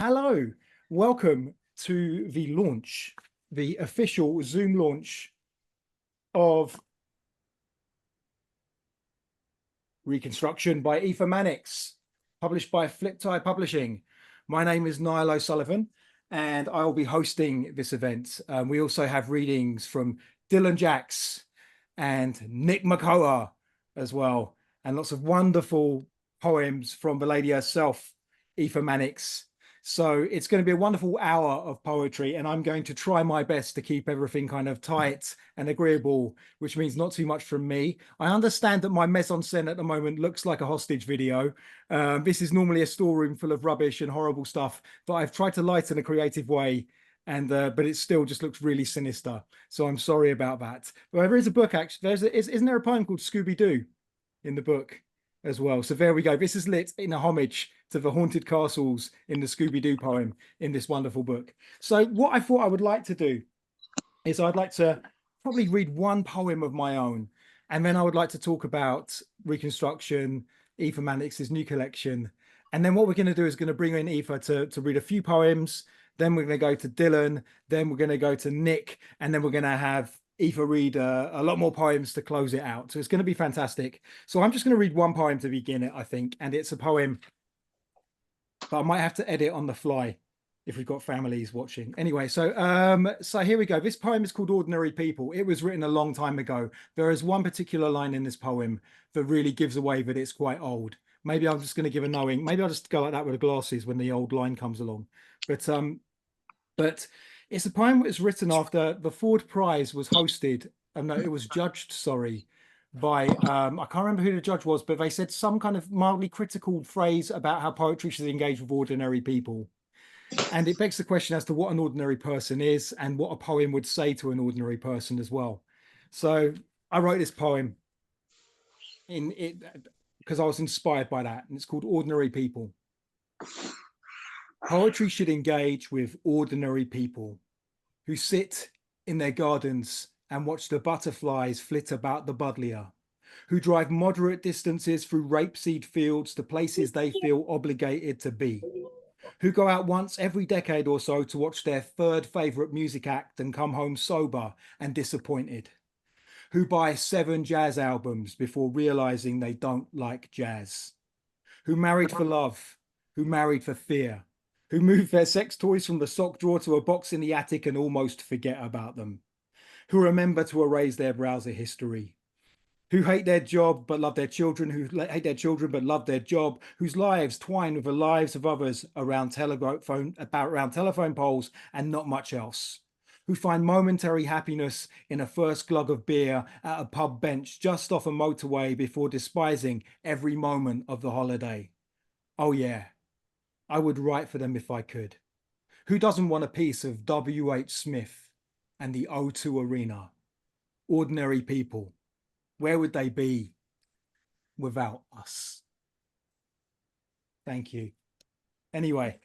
Hello, welcome to the launch, the official Zoom launch of Reconstruction by Aoife Mannix, published by Fliptie Publishing. My name is Niall O'Sullivan, and I will be hosting this event. We also have readings from Dillon Jaxx and Nick Makoha as well, and lots of wonderful poems from the lady herself, Aoife Mannix. So it's going to be a wonderful hour of poetry, and I'm going to try my best to keep everything kind of tight and agreeable, which means not too much from me. I understand that my mise en scène at the moment looks like a hostage video. This is normally a storeroom full of rubbish and horrible stuff, but I've tried to lighten a creative way, and but it still just looks really sinister. So I'm sorry about that. But there is a book, actually. Isn't there a poem called Scooby-Doo in the book as well? So there we go. This is lit in a homage to the haunted castles in the Scooby-Doo poem in this wonderful book. So what I thought I would like to do is I'd like to probably read one poem of my own, and then I would like to talk about Reconstruction, Aoife Mannix's new collection. And then what we're going to do is going to bring in Aoife to read a few poems. Then we're going to go to Dillon. Then we're going to go to Nick. And then we're going to have Aoife read a lot more poems to close it out. So it's going to be fantastic. So I'm just going to read one poem to begin it, I think. And it's a poem, but I might have to edit on the fly if we've got families watching. Anyway, so here we go. This poem is called Ordinary People. It was written a long time ago. There is one particular line in this poem that really gives away that it's quite old. Maybe I'm just going to give a knowing. Maybe I'll just go like that with the glasses when the old line comes along. But it's a poem that was written after the Ford Prize was hosted. No, it was judged, sorry, by I can't remember who the judge was, but they said some kind of mildly critical phrase about how poetry should engage with ordinary people. And it begs the question as to what an ordinary person is and what a poem would say to an ordinary person as well. So I wrote this poem in it because I was inspired by that, and it's called Ordinary People. Poetry should engage with ordinary people who sit in their gardens and watch the butterflies flit about the buddleia, who drive moderate distances through rapeseed fields to places they feel obligated to be, who go out once every decade or so to watch their third favourite music act and come home sober and disappointed, who buy 7 jazz albums before realising they don't like jazz, who married for love, who married for fear, who move their sex toys from the sock drawer to a box in the attic and almost forget about them, who remember to erase their browser history, who hate their job but love their children, who hate their children but love their job, whose lives twine with the lives of others around telephone poles and not much else, who find momentary happiness in a first glug of beer at a pub bench just off a motorway before despising every moment of the holiday. Oh yeah, I would write for them if I could. Who doesn't want a piece of W.H. Smith and the O2 Arena? Ordinary people. Where would they be without us? Thank you. Anyway,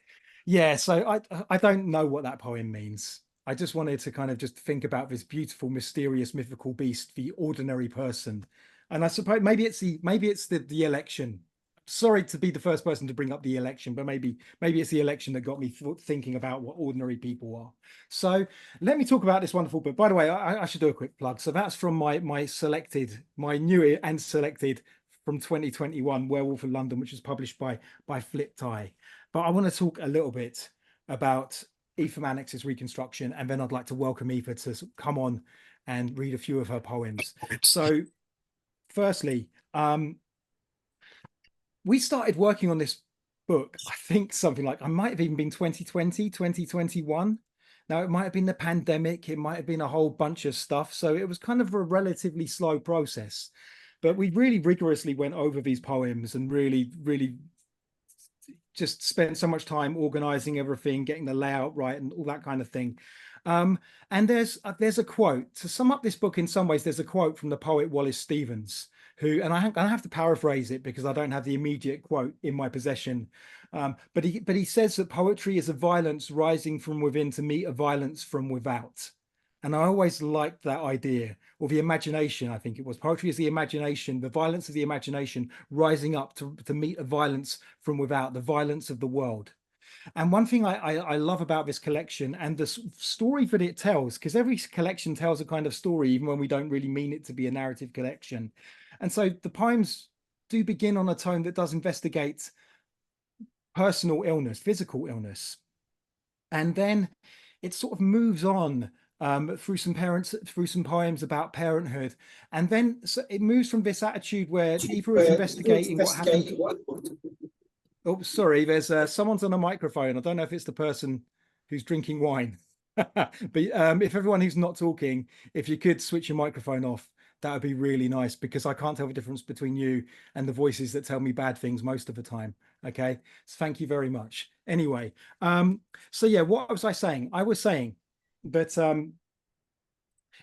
yeah, so I don't know what that poem means. I just wanted to kind of just think about this beautiful, mysterious, mythical beast, the ordinary person. And I suppose maybe it's the election. Sorry to be the first person to bring up the election, but maybe it's the election that got me thinking about what ordinary people are. So let me talk about this wonderful book. By the way, I should do a quick plug. So that's from my new and selected from 2021 Werewolf in London, which was published by Fliptie. But I want to talk a little bit about Aoife Mannix's Reconstruction, and then I'd like to welcome Aoife to come on and read a few of her poems. So firstly, we started working on this book, I think something like, I might have even been 2020, 2021. Now, it might have been the pandemic. It might have been a whole bunch of stuff. So it was kind of a relatively slow process. But we really rigorously went over these poems and really, really just spent so much time organizing everything, getting the layout right and all that kind of thing. And there's a quote. To sum up this book in some ways, there's a quote from the poet Wallace Stevens, who, and I have to paraphrase it because I don't have the immediate quote in my possession. But he says that poetry is a violence rising from within to meet a violence from without. And I always liked that idea, or the imagination, I think it was. Poetry is the imagination, the violence of the imagination rising up to meet a violence from without, the violence of the world. And one thing I love about this collection and the story that it tells, because every collection tells a kind of story, even when we don't really mean it to be a narrative collection. And so the poems do begin on a tone that does investigate personal illness, physical illness. And then it sort of moves on through some poems about parenthood. And then so it moves from this attitude where Aoife is investigating what happened. Oh, sorry, there's someone's on a microphone. I don't know if it's the person who's drinking wine. But if everyone who's not talking, if you could switch your microphone off, that would be really nice, because I can't tell the difference between you and the voices that tell me bad things most of the time. Okay, so thank you very much. Anyway, so yeah, what was I saying? I was saying that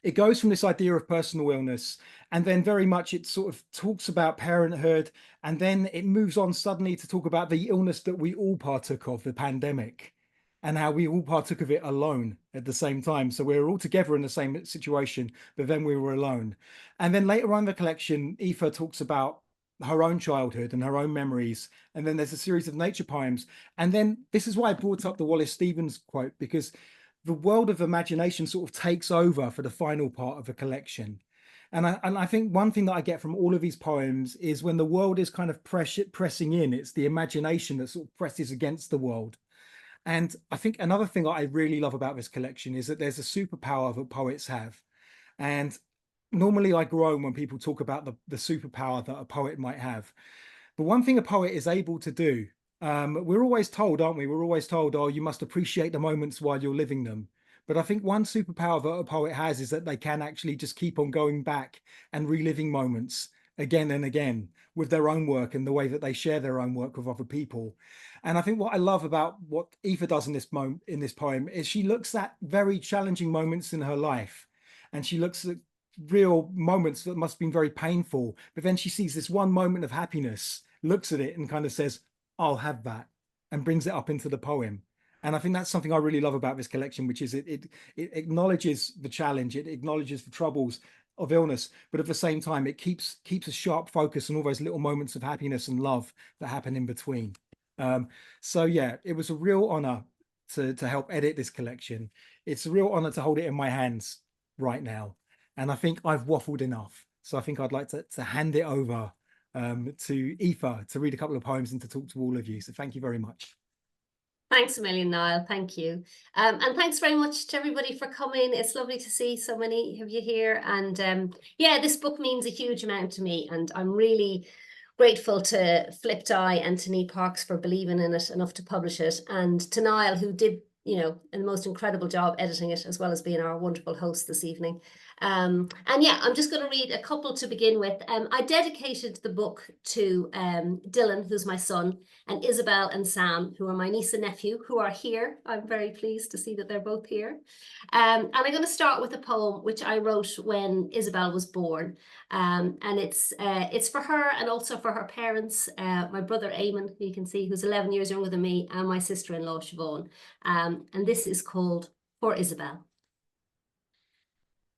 it goes from this idea of personal illness, and then very much it sort of talks about parenthood, and then it moves on suddenly to talk about the illness that we all partook of, the pandemic, and how we all partook of it alone at the same time. So we were all together in the same situation, but then we were alone. And then later on in the collection, Aoife talks about her own childhood and her own memories. And then there's a series of nature poems. And then this is why I brought up the Wallace Stevens quote, because the world of imagination sort of takes over for the final part of the collection. And I think one thing that I get from all of these poems is when the world is kind of pressing in, it's the imagination that sort of presses against the world. And I think another thing that I really love about this collection is that there's a superpower that poets have. And normally I groan when people talk about the superpower that a poet might have. But one thing a poet is able to do, we're always told, aren't we? We're always told, oh, you must appreciate the moments while you're living them. But I think one superpower that a poet has is that they can actually just keep on going back and reliving moments again and again with their own work and the way that they share their own work with other people. And I think what I love about what Aoife does in this poem is she looks at very challenging moments in her life, and she looks at real moments that must have been very painful. But then she sees this one moment of happiness, looks at it and kind of says, I'll have that, and brings it up into the poem. And I think that's something I really love about this collection, which is it acknowledges the challenge, it acknowledges the troubles of illness, but at the same time, it keeps a sharp focus on all those little moments of happiness and love that happen in between. So yeah, it was a real honor to help edit this collection. It's a real honor to hold it in my hands right now. And I think I've waffled enough. So I think I'd like to hand it over to Aoife to read a couple of poems and to talk to all of you. So thank you very much. Thanks a million, Niall. Thank you. And thanks very much to everybody for coming. It's lovely to see so many of you here. And yeah, this book means a huge amount to me. And I'm really grateful to Flip Die and to Niamh Parks for believing in it enough to publish it. And to Niall, who did, you know, the most incredible job editing it, as well as being our wonderful host this evening. And yeah, I'm just going to read a couple to begin with. I dedicated the book to Dylan, who's my son, and Isabel and Sam, who are my niece and nephew, who are here. I'm very pleased to see that they're both here. And I'm going to start with a poem which I wrote when Isabel was born. And it's for her and also for her parents, my brother Eamon, who you can see, who's 11 years younger than me, and my sister-in-law Siobhan. And this is called For Isabel.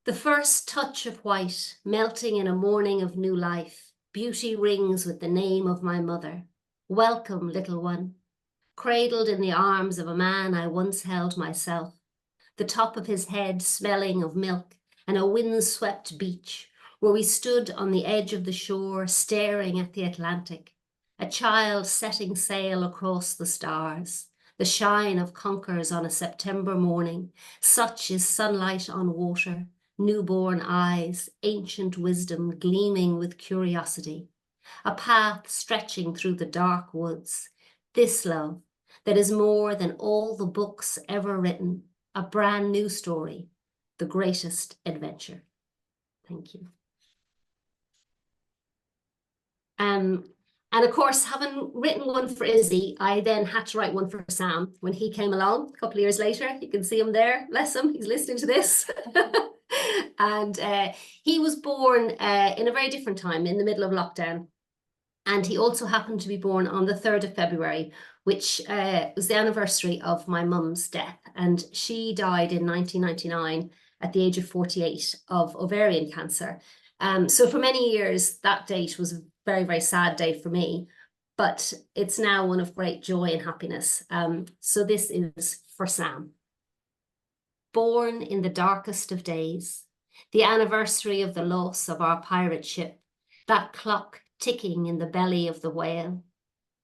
The first touch of white, melting in a morning of new life, beauty rings with the name of my mother. Welcome, little one. Cradled in the arms of a man I once held myself, the top of his head smelling of milk and a wind-swept beach, where we stood on the edge of the shore staring at the Atlantic, a child setting sail across the stars, the shine of conkers on a September morning. Such is sunlight on water, newborn eyes, ancient wisdom gleaming with curiosity, a path stretching through the dark woods. This love that is more than all the books ever written, a brand new story, the greatest adventure. Thank you. And of course, having written one for Izzy, I then had to write one for Sam when he came along a couple of years later. You can see him there, bless him, he's listening to this. And he was born in a very different time, in the middle of lockdown. And he also happened to be born on the 3rd of February, which was the anniversary of my mum's death. And she died in 1999 at the age of 48 of ovarian cancer. So for many years, that date was a very, very sad day for me. but it's now one of great joy and happiness. So this is for Sam. Born in the darkest of days, the anniversary of the loss of our pirate ship, that clock ticking in the belly of the whale.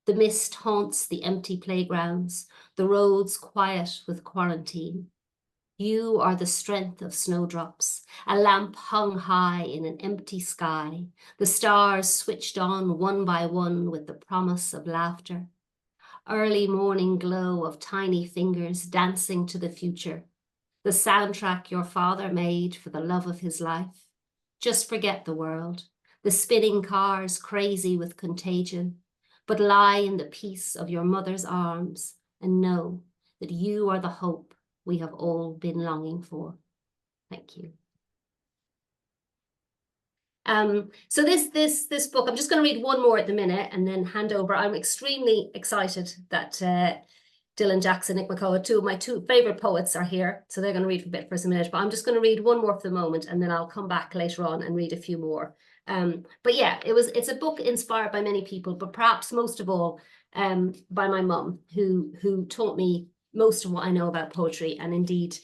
The mist haunts the empty playgrounds, the roads quiet with quarantine. You are the strength of snowdrops, a lamp hung high in an empty sky, the stars switched on one by one with the promise of laughter. Early morning glow of tiny fingers dancing to the future, the soundtrack your father made for the love of his life. Just forget the world, the spinning cars crazy with contagion, but lie in the peace of your mother's arms and know that you are the hope we have all been longing for. Thank you. So this book, I'm just going to read one more at the minute and then hand over. I'm extremely excited that Dillon Jaxx and Nick Makoha, two of my favorite poets, are here. So they're going to read a bit for us in a minute, but I'm just going to read one more for the moment, and then I'll come back later on and read a few more. But yeah, it's a book inspired by many people, but perhaps most of all by my mum, who taught me most of what I know about poetry and indeed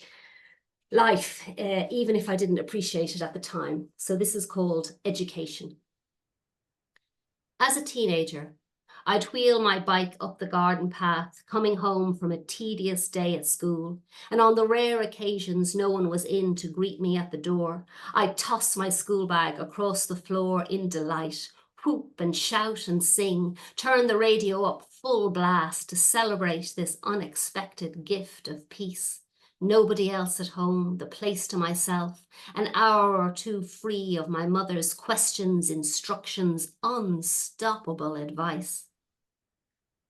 life, even if I didn't appreciate it at the time. So this is called Education. As a teenager, I'd wheel my bike up the garden path, coming home from a tedious day at school, and on the rare occasions no one was in to greet me at the door, I'd toss my school bag across the floor in delight, whoop and shout and sing, turn the radio up full blast to celebrate this unexpected gift of peace. Nobody else at home, the place to myself, an hour or two free of my mother's questions, instructions, unstoppable advice.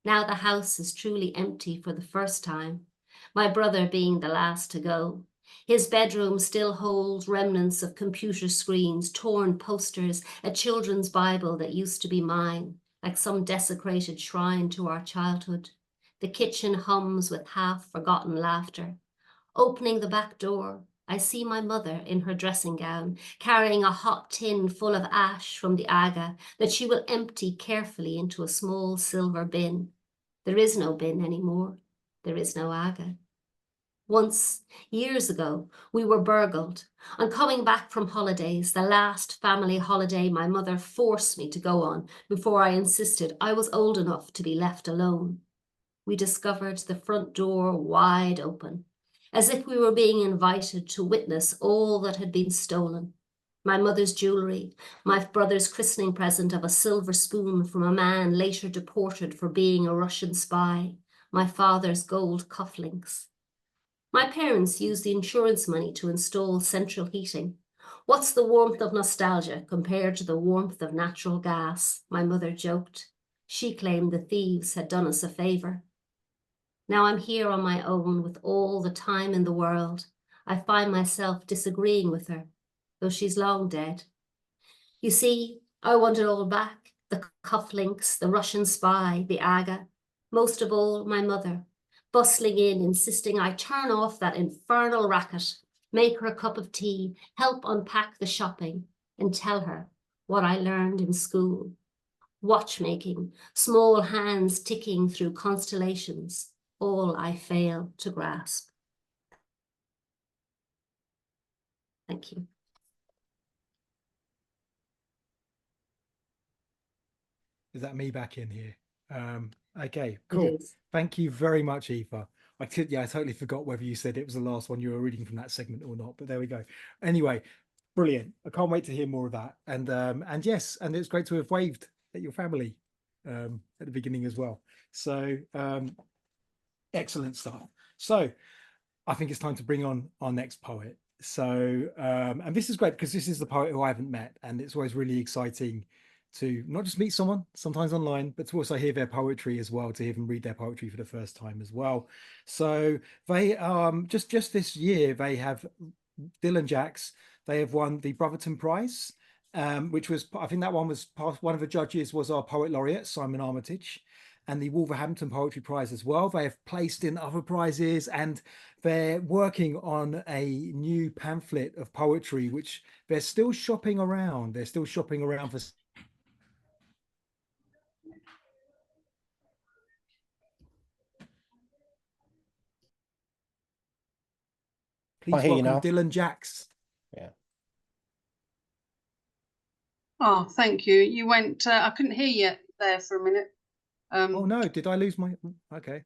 Now the house is truly empty for the first time, my brother being the last to go. His bedroom still holds remnants of computer screens, torn posters, a children's Bible that used to be mine, like some desecrated shrine to our childhood. The kitchen hums with half-forgotten laughter. Opening the back door, I see my mother in her dressing gown, carrying a hot tin full of ash from the aga that she will empty carefully into a small silver bin. There is no bin anymore. There is no aga. Once, years ago, we were burgled. On coming back from holidays, the last family holiday my mother forced me to go on before I insisted I was old enough to be left alone. We discovered the front door wide open, as if we were being invited to witness all that had been stolen. My mother's jewellery, my brother's christening present of a silver spoon from a man later deported for being a Russian spy, my father's gold cufflinks. My parents used the insurance money to install central heating. What's the warmth of nostalgia compared to the warmth of natural gas? My mother joked. She claimed the thieves had done us a favour. Now I'm here on my own with all the time in the world. I find myself disagreeing with her, though she's long dead. You see, I want it all back, the cufflinks, the Russian spy, the aga, most of all, my mother, bustling in, insisting I turn off that infernal racket, make her a cup of tea, help unpack the shopping, and tell her what I learned in school. Watchmaking, small hands ticking through constellations, all I fail to grasp. Thank you. Is that me back in here? Okay, cool. Thank you very much, Aoife. I totally forgot whether you said it was the last one you were reading from that segment or not, but there we go. Anyway, brilliant. I can't wait to hear more of that. And yes, and it's great to have waved at your family at the beginning as well. So excellent stuff. So I think it's time to bring on our next poet. So and this is great because this is the poet who I haven't met, and it's always really exciting to not just meet someone, sometimes online, but to also hear their poetry as well, to hear them read their poetry for the first time as well. So they just this year they have Dillon Jaxx. They have won the Brotherton Prize, which was, I think that one was one of the judges was our poet laureate Simon Armitage, and the Wolverhampton Poetry Prize as well. They have placed in other prizes, and they're working on a new pamphlet of poetry, which they're still shopping around. They're still shopping around for Please welcome Dillon Jaxx. Yeah. Oh, thank you. You went, I couldn't hear you there for a minute. Oh no, did I lose my, okay.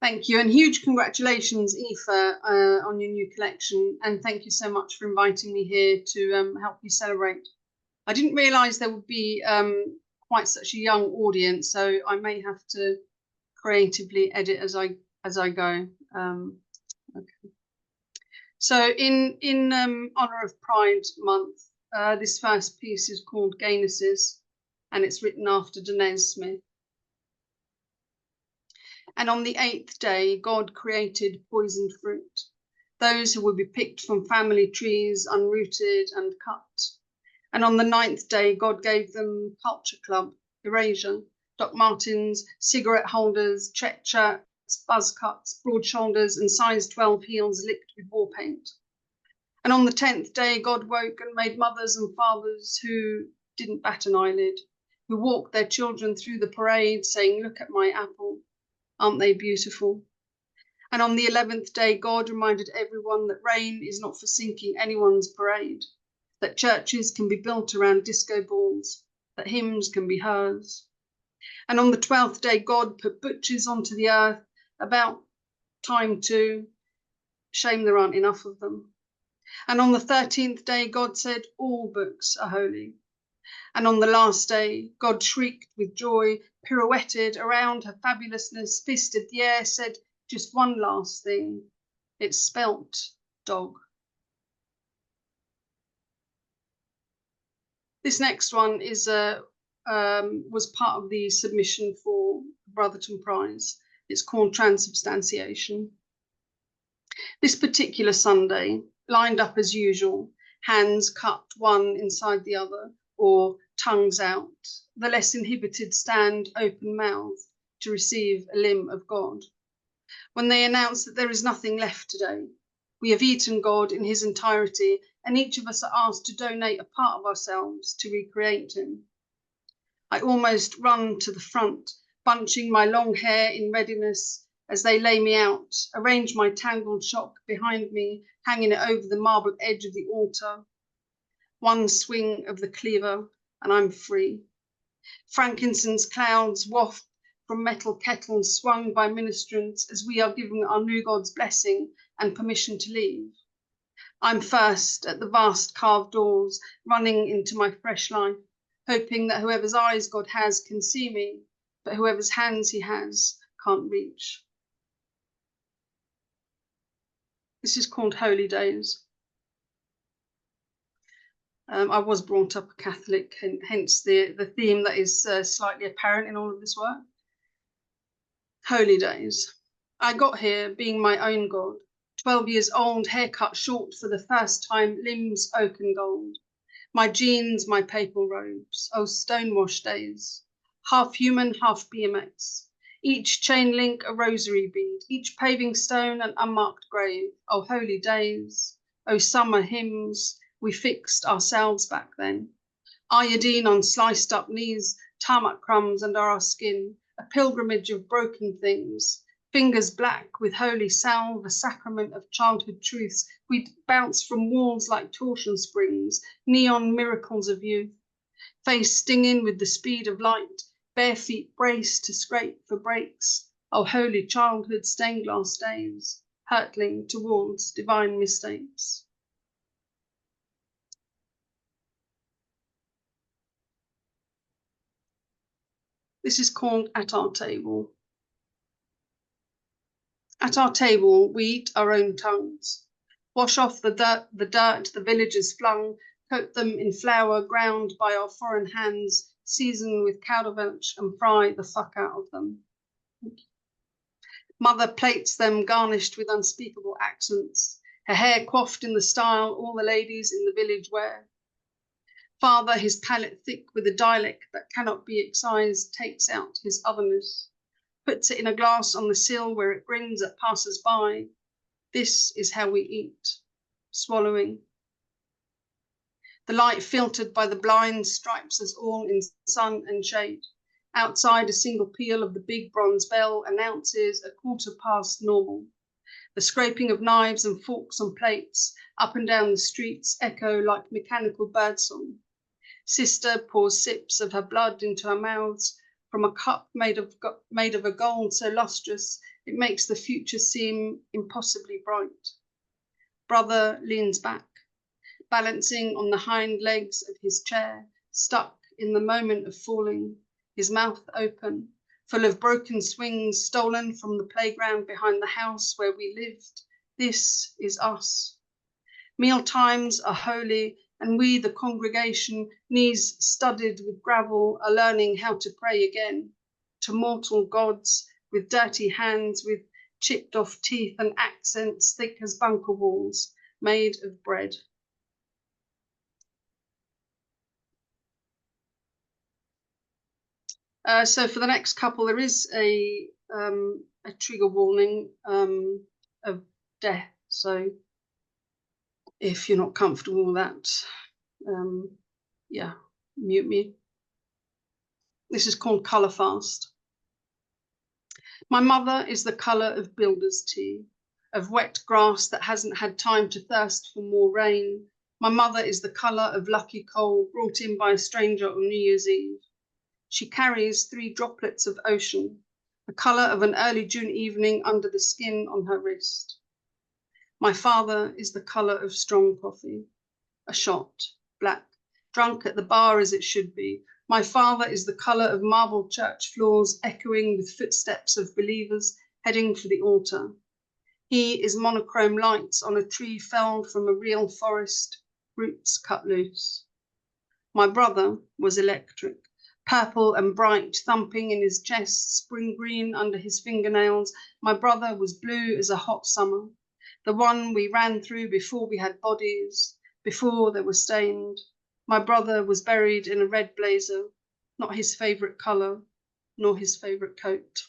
Thank you, and huge congratulations, Aoife, on your new collection, and thank you so much for inviting me here to help you celebrate. I didn't realise there would be quite such a young audience, so I may have to creatively edit as I go. Okay. So in honour of Pride Month, this first piece is called Gaynesses, and it's written after Danez Smith. And on the 8th day, God created poisoned fruit, those who would be picked from family trees, unrooted and cut. And on the 9th day, God gave them Culture Club, Erasure, Doc Martens, cigarette holders, check shirts, buzz cuts, broad shoulders, and size 12 heels licked with war paint. And on the 10th day, God woke and made mothers and fathers who didn't bat an eyelid, who walked their children through the parade saying, "Look at my apple. Aren't they beautiful?" And on the 11th day, God reminded everyone that rain is not for sinking anyone's parade, that churches can be built around disco balls, that hymns can be hers. And on the 12th day, God put butchers onto the earth, about time to shame there aren't enough of them. And on the 13th day, God said, all books are holy. And on the last day, God shrieked with joy, pirouetted around her fabulousness, fisted the air, said just one last thing. It's spelt dog. This next one is was part of the submission for the Brotherton Prize. It's called Transubstantiation. This particular Sunday, lined up as usual, hands cupped one inside the other, or tongues out, the less inhibited stand open-mouthed to receive a limb of God. When they announce that there is nothing left today, we have eaten God in his entirety, and each of us are asked to donate a part of ourselves to recreate him. I almost run to the front, bunching my long hair in readiness as they lay me out, arrange my tangled shock behind me, hanging it over the marble edge of the altar. One swing of the cleaver, and I'm free. Frankincense clouds waft from metal kettles swung by ministrants as we are given our new God's blessing and permission to leave. I'm first at the vast carved doors, running into my fresh life, hoping that whoever's eyes God has can see me, but whoever's hands he has can't reach. This is called Holy Days. I was brought up a Catholic, and hence the theme that is slightly apparent in all of this work. Holy Days. I got here being my own God, 12 years old, haircut short for the first time, limbs oaken gold. My jeans, my papal robes, oh stonewashed days. Half human, half BMX. Each chain link a rosary bead, each paving stone an unmarked grave. Oh holy days, oh summer hymns, we fixed ourselves back then. Iodine on sliced up knees, tarmac crumbs under our skin, a pilgrimage of broken things. Fingers black with holy salve, a sacrament of childhood truths. We'd bounce from walls like torsion springs, neon miracles of youth. Face stinging with the speed of light, bare feet braced to scrape for breaks. Oh, holy childhood stained glass days, hurtling towards divine mistakes. This is called At Our Table. At our table, we eat our own tongues, wash off the dirt the villagers flung, coat them in flour ground by our foreign hands, season with kauderwelsch and fry the fuck out of them. Mother plates them garnished with unspeakable accents, her hair coiffed in the style all the ladies in the village wear. Father, his palate thick with a dialect that cannot be excised, takes out his otherness, puts it in a glass on the sill where it grins at passers-by. This is how we eat, swallowing. The light filtered by the blinds stripes us all in sun and shade. Outside, a single peal of the big bronze bell announces 1/4 past normal. The scraping of knives and forks on plates up and down the streets echo like mechanical birdsong. Sister pours sips of her blood into her mouths from a cup made of a gold so lustrous it makes the future seem impossibly bright. Brother leans back, balancing on the hind legs of his chair, stuck in the moment of falling, his mouth open, full of broken swings stolen from the playground behind the house where we lived. This is us. Meal times are holy, and we, the congregation, knees studded with gravel, are learning how to pray again to mortal gods with dirty hands, with chipped off teeth and accents thick as bunker walls made of bread. So for the next couple, there is a trigger warning of death. So if you're not comfortable with that, yeah, mute me. This is called Colour Fast. My mother is the colour of builder's tea, of wet grass that hasn't had time to thirst for more rain. My mother is the colour of lucky coal brought in by a stranger on New Year's Eve. She carries 3 droplets of ocean, the colour of an early June evening under the skin on her wrist. My father is the colour of strong coffee, a shot, black, drunk at the bar as it should be. My father is the colour of marble church floors echoing with footsteps of believers heading for the altar. He is monochrome lights on a tree felled from a real forest, roots cut loose. My brother was electric, purple and bright, thumping in his chest, spring green under his fingernails. My brother was blue as a hot summer, the one we ran through before we had bodies, before they were stained. My brother was buried in a red blazer, not his favourite colour, nor his favourite coat.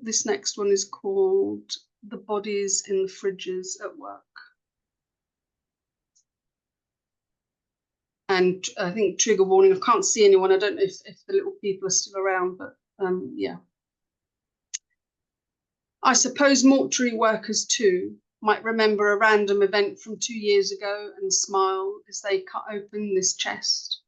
This next one is called The Bodies in the Fridges at Work. And I think trigger warning, I can't see anyone. I don't know if the little people are still around, but yeah. I suppose mortuary workers too might remember a random event from 2 years ago and smile as they cut open this chest.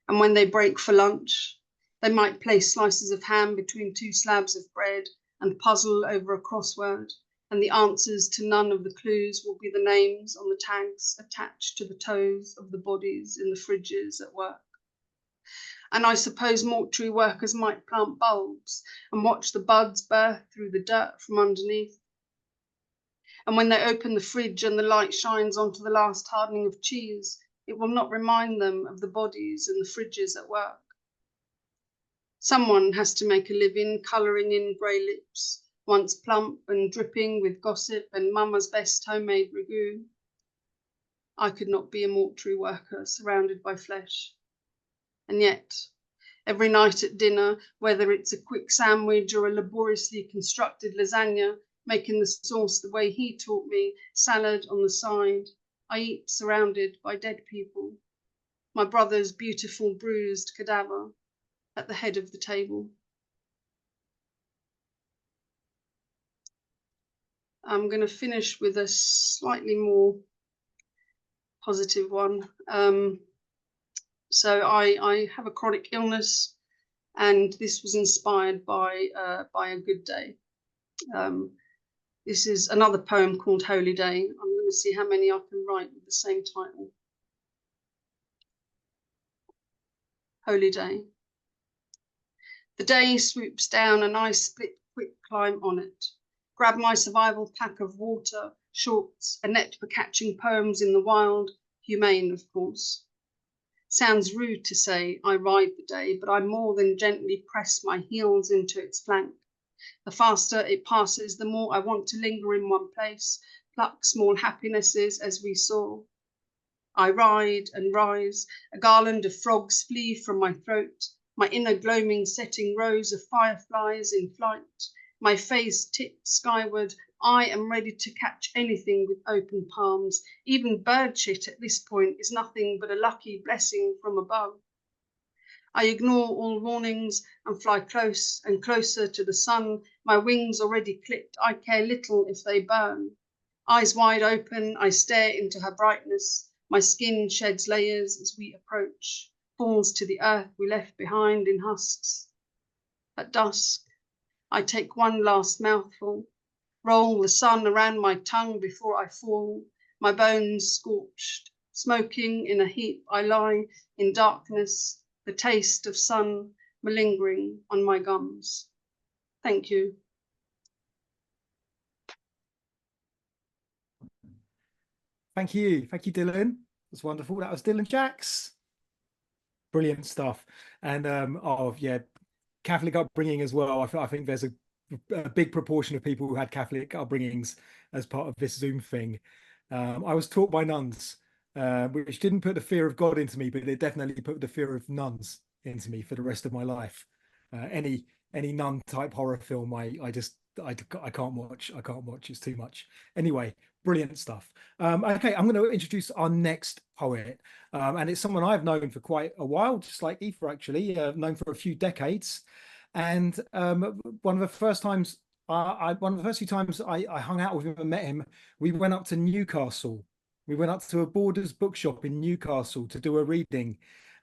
And when they break for lunch, they might place slices of ham between 2 slabs of bread and puzzle over a crossword, and the answers to none of the clues will be the names on the tags attached to the toes of the bodies in the fridges at work. And I suppose mortuary workers might plant bulbs and watch the buds birth through the dirt from underneath. And when they open the fridge and the light shines onto the last hardening of cheese, it will not remind them of the bodies in the fridges at work. Someone has to make a living colouring in grey lips, once plump and dripping with gossip and mama's best homemade ragu. I could not be a mortuary worker surrounded by flesh. And yet, every night at dinner, whether it's a quick sandwich or a laboriously constructed lasagna, making the sauce the way he taught me, salad on the side, I eat surrounded by dead people. My brother's beautiful bruised cadaver at the head of the table. I'm going to finish with a slightly more positive one. So I have a chronic illness, and this was inspired by a good day. This is another poem called Holy Day. I'm going to see how many I can write with the same title. Holy Day. The day swoops down and I split quick climb on it. Grab my survival pack of water, shorts, a net for catching poems in the wild, humane of course. Sounds rude to say I ride the day, but I more than gently press my heels into its flank. The faster it passes, the more I want to linger in one place, pluck small happinesses as we soar. I ride and rise, a garland of frogs flee from my throat, my inner gloaming setting rows of fireflies in flight, my face tipped skyward. I am ready to catch anything with open palms. Even bird shit at this point is nothing but a lucky blessing from above. I ignore all warnings and fly close and closer to the sun. My wings already clipped, I care little if they burn. Eyes wide open, I stare into her brightness. My skin sheds layers as we approach, falls to the earth we left behind in husks. At dusk, I take one last mouthful, roll the sun around my tongue before I fall, my bones scorched. Smoking in a heap, I lie in darkness, the taste of sun malingering on my gums. Thank you. Thank you, Dillon. That's wonderful. That was Dillon Jaxx. Brilliant stuff. And oh yeah, Catholic upbringing as well. I think there's a big proportion of people who had Catholic upbringings as part of this Zoom thing. I was taught by nuns, which didn't put the fear of God into me, but it definitely put the fear of nuns into me for the rest of my life. Any nun type horror film, I can't watch. I can't watch. It's too much. Anyway, brilliant stuff. Okay, I'm going to introduce our next poet, and it's someone I've known for quite a while, just like Aoife actually, known for a few decades. And one of the first few times I hung out with him and met him, we went up to Newcastle. We went up to a Borders bookshop in Newcastle to do a reading.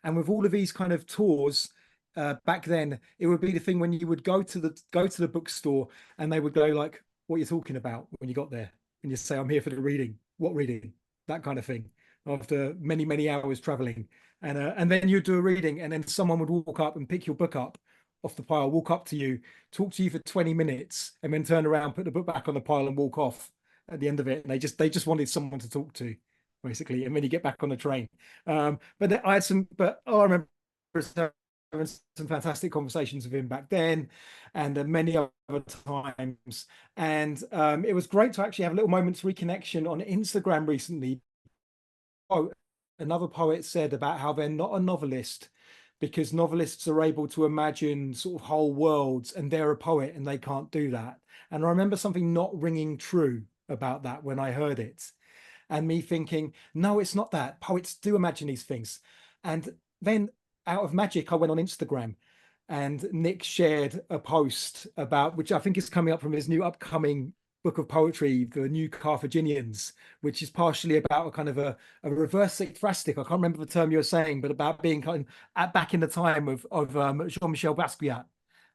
And with all of these kind of tours, back then, it would be the thing when you would go to the bookstore and they would go like, "What are you talking about?" when you got there, and you say, "I'm here for the reading." "What reading?" That kind of thing. After many hours traveling, and then you'd do a reading, and then someone would walk up and pick your book up off the pile, walk up to you, talk to you for 20 minutes, and then turn around, put the book back on the pile, and walk off at the end of it. And they just wanted someone to talk to, basically. And then you get back on the train. But I had some, but I remember having some fantastic conversations with him back then, and many other times. And it was great to actually have a little moment's reconnection on Instagram recently. Oh, another poet said about how they're not a novelist because novelists are able to imagine sort of whole worlds, and they're a poet and they can't do that. And I remember something not ringing true about that when I heard it, and me thinking, no, it's not that. Poets do imagine these things. And then out of magic, I went on Instagram, and Nick shared a post about, which I think is coming up from his new upcoming book of poetry, The New Carthaginians, which is partially about a kind of a reverse ekphrastic. I can't remember the term you were saying, but about being kind of back in the time of Jean-Michel Basquiat.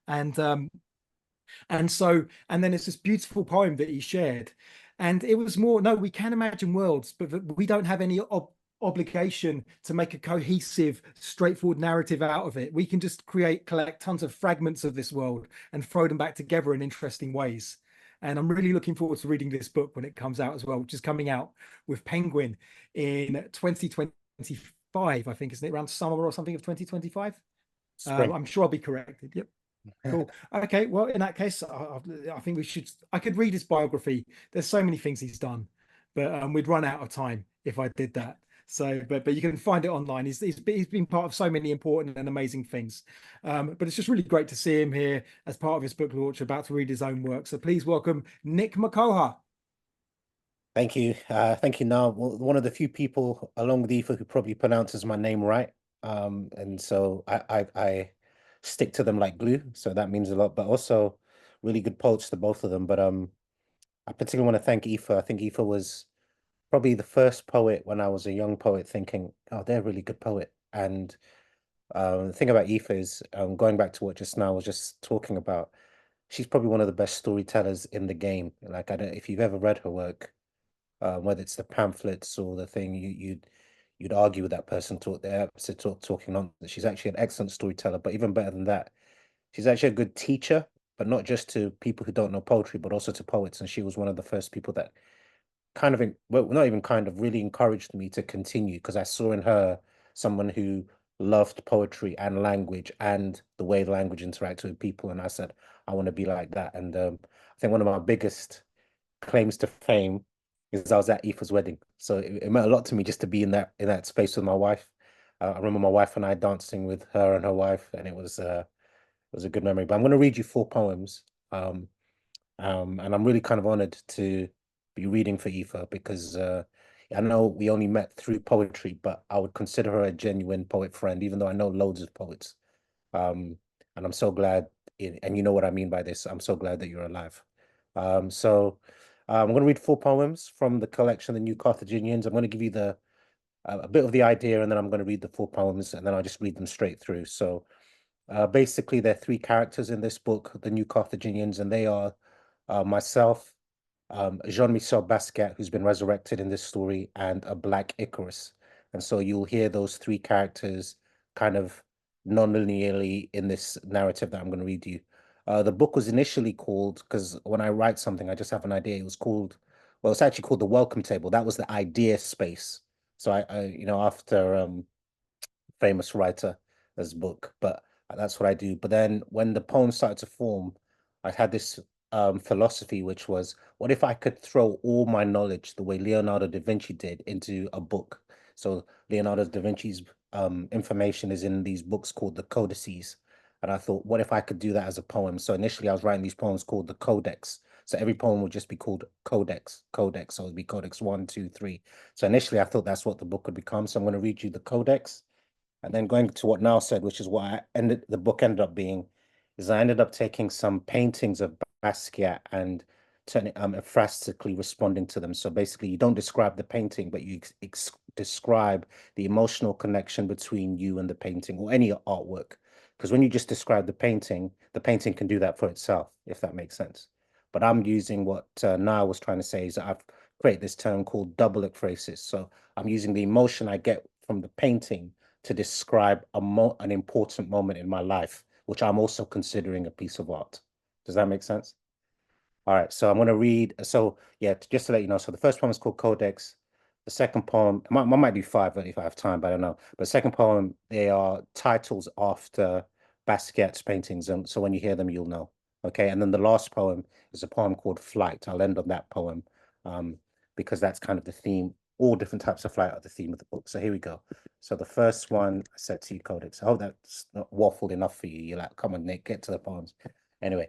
And so, and then it's this beautiful poem that he shared. And it was more, no, we can imagine worlds, but we don't have any obligation to make a cohesive, straightforward narrative out of it. We can just collect tons of fragments of this world and throw them back together in interesting ways. And I'm really looking forward to reading this book when it comes out as well, which is coming out with Penguin in 2025, I think, isn't it? Around summer or something of 2025. I'm sure I'll be corrected. Yep. Cool. Okay. Well, in that case, I think I could read his biography. There's so many things he's done, but we'd run out of time if I did that. So, but you can find it online. He's been part of so many important and amazing things. But it's just really great to see him here as part of his book launch, about to read his own work. So please welcome Nick Makoha. Thank you. Thank you, Niall. Well, one of the few people along with Aoife who probably pronounces my name right. And so I stick to them like glue. So that means a lot, but also really good poets to both of them. But I particularly want to thank Aoife. I think Aoife was probably the first poet when I was a young poet thinking, oh, they're a really good poet. And the thing about Aoife is, going back to what just now I was just talking about, she's probably one of the best storytellers in the game. Like, I don't, if you've ever read her work, whether it's the pamphlets or the thing, you'd argue with that person talking on. She's actually an excellent storyteller, but even better than that, she's actually a good teacher, but not just to people who don't know poetry, but also to poets. And she was one of the first people that kind of, well, not even kind of, really encouraged me to continue, because I saw in her someone who loved poetry and language and the way the language interacted with people. And I said, I want to be like that. And I think one of my biggest claims to fame is I was at Aoife's wedding. So it meant a lot to me just to be in that space with my wife. I remember my wife and I dancing with her and her wife, and it was a good memory. But I'm going to read you 4 poems. And I'm really kind of honored to be reading for Aoife, because I know we only met through poetry, but I would consider her a genuine poet friend, even though I know loads of poets. And I'm so glad, and you know what I mean by this, I'm so glad that you're alive. I'm going to read 4 poems from the collection, The New Carthaginians. I'm going to give you a bit of the idea, and then I'm going to read the 4 poems, and then I'll just read them straight through. So basically, there are 3 characters in this book, The New Carthaginians, and they are myself, Jean-Michel Basquiat, who's been resurrected in this story, and a Black Icarus. And so you'll hear those 3 characters kind of non-linearly in this narrative that I'm going to read you. The book was initially called, because when I write something, I just have an idea. It was called, well, it's actually called The Welcome Table. That was the idea space. So after famous writer as book, but that's what I do. But then when the poem started to form, I had this philosophy, which was, what if I could throw all my knowledge the way Leonardo da Vinci did into a book? So Leonardo da Vinci's information is in these books called the codices. And I thought, what if I could do that as a poem? So initially I was writing these poems called the codex. So every poem would just be called codex. So it'd be codex 1, 2, 3. So initially I thought that's what the book would become. So I'm going to read you the codex. And then going to what Niall said, which is what the book ended up being, is I ended up taking some paintings of Basquiat and turning ekphrastically responding to them. So basically, you don't describe the painting, but you describe the emotional connection between you and the painting or any artwork. Because when you just describe the painting can do that for itself, if that makes sense. But I'm using what Niall was trying to say, is that I've created this term called double ekphrasis. So I'm using the emotion I get from the painting to describe an important moment in my life, which I'm also considering a piece of art. Does that make sense? All right, so I'm going to read. So yeah, just to let you know, so the first poem is called Codex. The second poem, I might do 5 if I have time, but I don't know. But the second poem, they are titles after Basquiat's paintings, and so when you hear them, you'll know. Okay, and then the last poem is a poem called Flight. I'll end on that poem because that's kind of the theme. All different types of flight are the theme of the book. So here we go. So the first one, I said to you, Codex. I hope that's not waffled enough for you. You're like, come on, Nick, get to the poems. Anyway,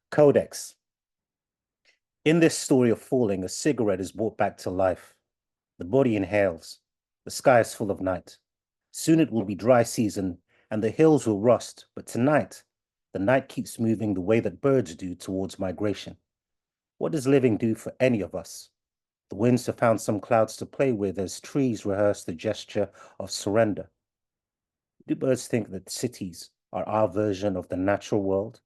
Codex. In this story of falling, a cigarette is brought back to life. The body inhales. The sky is full of night. Soon it will be dry season, and the hills will rust. But tonight, the night keeps moving the way that birds do towards migration. What does living do for any of us? The winds have found some clouds to play with as trees rehearse the gesture of surrender. Do birds think that cities are our version of the natural world?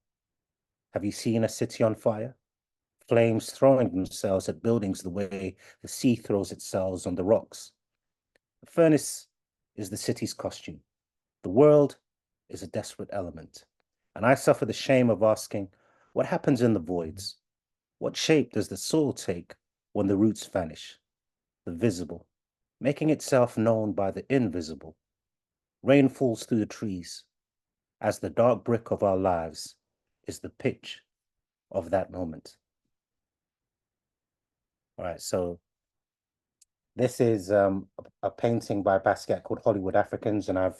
Have you seen a city on fire? Flames throwing themselves at buildings the way the sea throws itself on the rocks. The furnace is the city's costume. The world is a desperate element. And I suffer the shame of asking, what happens in the voids? What shape does the soul take when the roots vanish? The visible, making itself known by the invisible. Rain falls through the trees, as the dark brick of our lives is the pitch of that moment. All right, so this is a painting by Basquiat called Hollywood Africans, and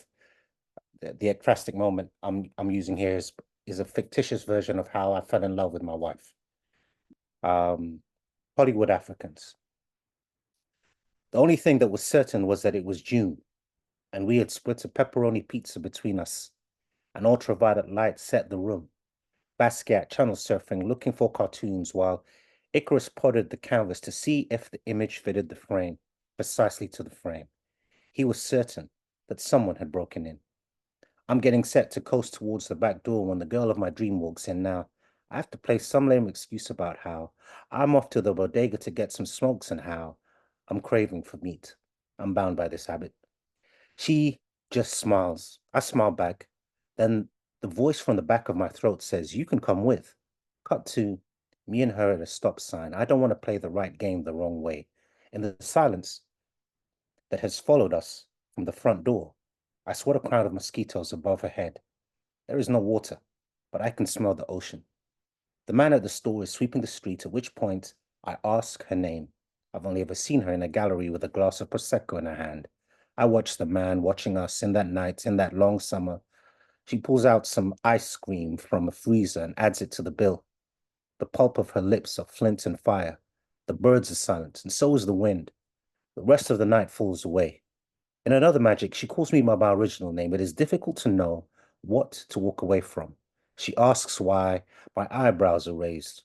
the ekphrastic moment I'm using here is a fictitious version of how I fell in love with my wife. Hollywood Africans. The only thing that was certain was that it was June, and we had split a pepperoni pizza between us. An ultraviolet light set the room. Basquiat channel surfing, looking for cartoons, while Icarus potted the canvas to see if the image fitted the frame, precisely to the frame. He was certain that someone had broken in. I'm getting set to coast towards the back door when the girl of my dream walks in now. I have to play some lame excuse about how I'm off to the bodega to get some smokes and how I'm craving for meat. I'm bound by this habit. She just smiles. I smile back. Then the voice from the back of my throat says, you can come with. Cut to me and her at a stop sign. I don't want to play the right game the wrong way. In the silence that has followed us from the front door, I swat a cloud of mosquitoes above her head. There is no water, but I can smell the ocean. The man at the store is sweeping the street, at which point I ask her name. I've only ever seen her in a gallery with a glass of Prosecco in her hand. I watch the man watching us in that night, in that long summer. She pulls out some ice cream from a freezer and adds it to the bill. The pulp of her lips are flint and fire. The birds are silent, and so is the wind. The rest of the night falls away. In another magic, she calls me by my original name. It is difficult to know what to walk away from. She asks why my eyebrows are raised.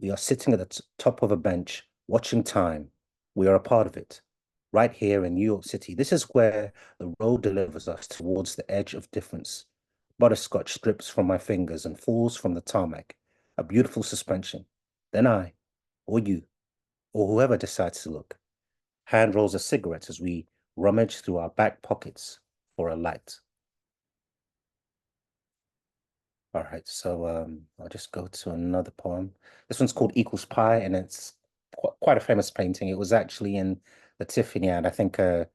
We are sitting at the top of a bench, watching time. We are a part of it. Right here in New York City, this is where the road delivers us towards the edge of difference. Butterscotch drips from my fingers and falls from the tarmac. A beautiful suspension. Then I, or you, or whoever decides to look, hand rolls a cigarette as we rummage through our back pockets for a light. All right, so I'll just go to another poem. This one's called Equals Pi, and it's quite a famous painting. It was actually in the Tiffany ad. I think and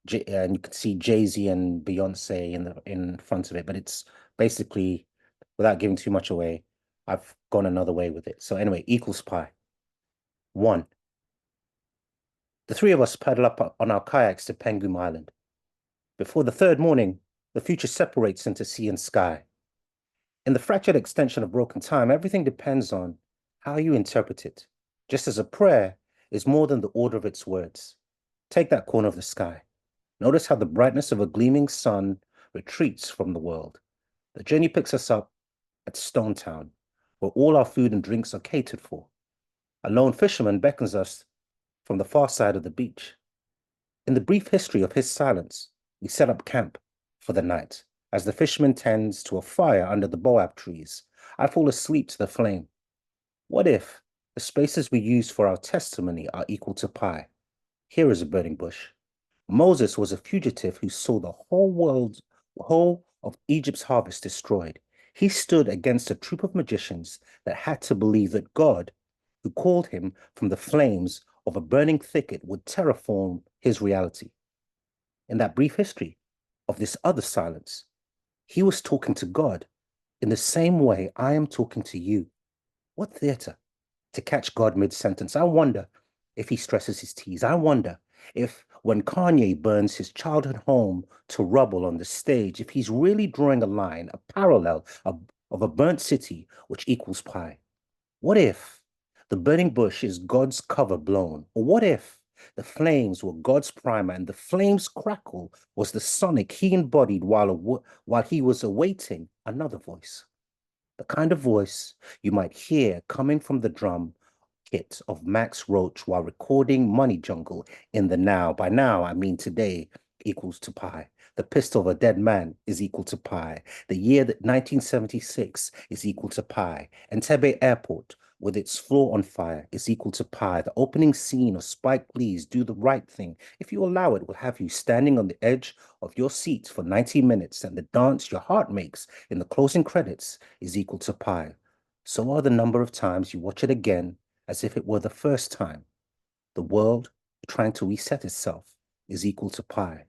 you can see Jay-Z and Beyonce in front of it, but it's basically, without giving too much away, I've gone another way with it. So anyway, Equals Pi. 1. The three of us paddle up on our kayaks to Penguin Island. Before the third morning, the future separates into sea and sky. In the fractured extension of broken time, everything depends on how you interpret it, just as a prayer is more than the order of its words. Take that corner of the sky. Notice how the brightness of a gleaming sun retreats from the world. The journey picks us up at Stone Town, where all our food and drinks are catered for. A lone fisherman beckons us from the far side of the beach. In the brief history of his silence, we set up camp for the night. As the fisherman tends to a fire under the boab trees, I fall asleep to the flame. What if the spaces we use for our testimony are equal to pi? Here is a burning bush. Moses was a fugitive who saw the whole of Egypt's harvest destroyed. He stood against a troop of magicians that had to believe that God, who called him from the flames of a burning thicket, would terraform his reality. In that brief history of this other silence, he was talking to God in the same way I am talking to you. What theater to catch God mid-sentence. I wonder if he stresses his T's. I wonder if when Kanye burns his childhood home to rubble on the stage, if he's really drawing a line, a parallel of a burnt city which equals pi. What if the burning bush is God's cover blown? Or what if the flames were God's primer and the flame's crackle was the sonic he embodied while he was awaiting another voice? The kind of voice you might hear coming from the drum kit of Max Roach while recording Money Jungle in the now. By now, I mean today equals to pi. The pistol of a dead man is equal to pi. The year that 1976 is equal to pi. Entebbe Airport, with its floor on fire, is equal to pi. The opening scene of Spike Lee's Do the Right Thing, if you allow it, will have you standing on the edge of your seat for 90 minutes, and the dance your heart makes in the closing credits is equal to pi. So are the number of times you watch it again as if it were the first time. The world trying to reset itself is equal to pi,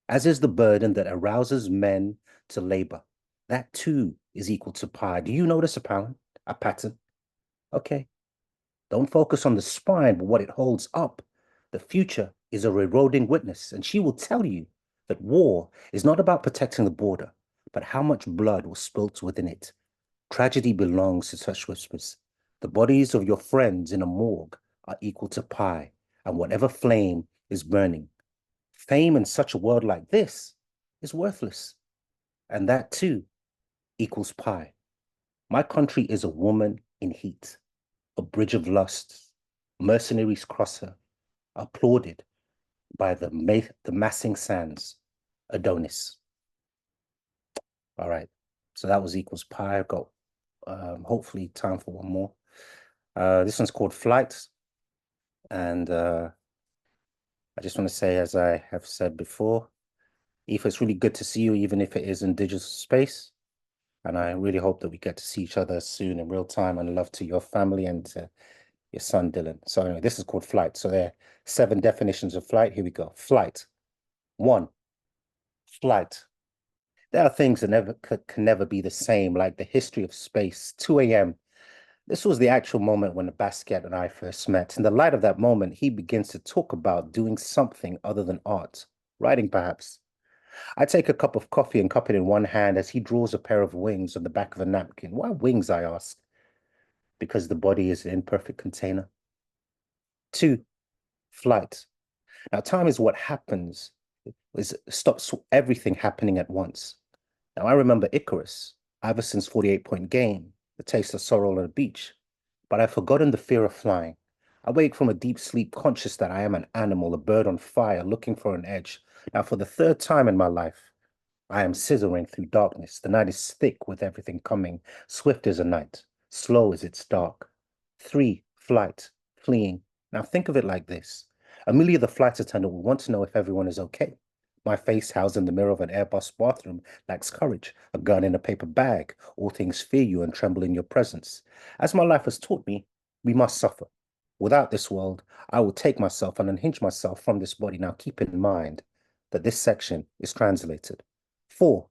as is the burden that arouses men to labor. That too is equal to pi. Do you notice a pattern? Okay. Don't focus on the spine, but what it holds up. The future is a eroding witness, and she will tell you that war is not about protecting the border, but how much blood was spilt within it. Tragedy belongs to such whispers. The bodies of your friends in a morgue are equal to pi, and whatever flame is burning. Fame in such a world like this is worthless, and that too equals pi. My country is a woman in heat, a bridge of lust. Mercenaries cross her, applauded by the massing sands. Adonis. All right, so that was equals pi. I've got hopefully time for one more. This one's called Flight. And I just want to say, as I have said before, Aoife, it's really good to see you, even if it is in digital space. And I really hope that we get to see each other soon in real time, and love to your family and to your son, Dylan. So anyway, this is called Flight. So there are 7 definitions of flight. Here we go. Flight. 1, flight. There are things that can never be the same, like the history of space. 2 a.m. This was the actual moment when Basquiat and I first met. In the light of that moment, he begins to talk about doing something other than art, writing perhaps. I take a cup of coffee and cup it in one hand as he draws a pair of wings on the back of a napkin. Why wings, I ask? Because the body is an imperfect container. 2, flight. Now, time is what happens. It stops everything happening at once. Now, I remember Icarus, Iverson's 48-point game, the taste of sorrow on the beach, but I've forgotten the fear of flying. I wake from a deep sleep conscious that I am an animal, a bird on fire, looking for an edge. Now, for the third time in my life, I am scissoring through darkness. The night is thick with everything coming. Swift as a night, slow as it's dark. 3, flight, fleeing. Now think of it like this. Amelia, the flight attendant, will want to know if everyone is okay. My face housed in the mirror of an Airbus bathroom lacks courage. A gun in a paper bag. All things fear you and tremble in your presence. As my life has taught me, we must suffer. Without this world, I will take myself and unhinge myself from this body. Now keep in mind that this section is translated. 4,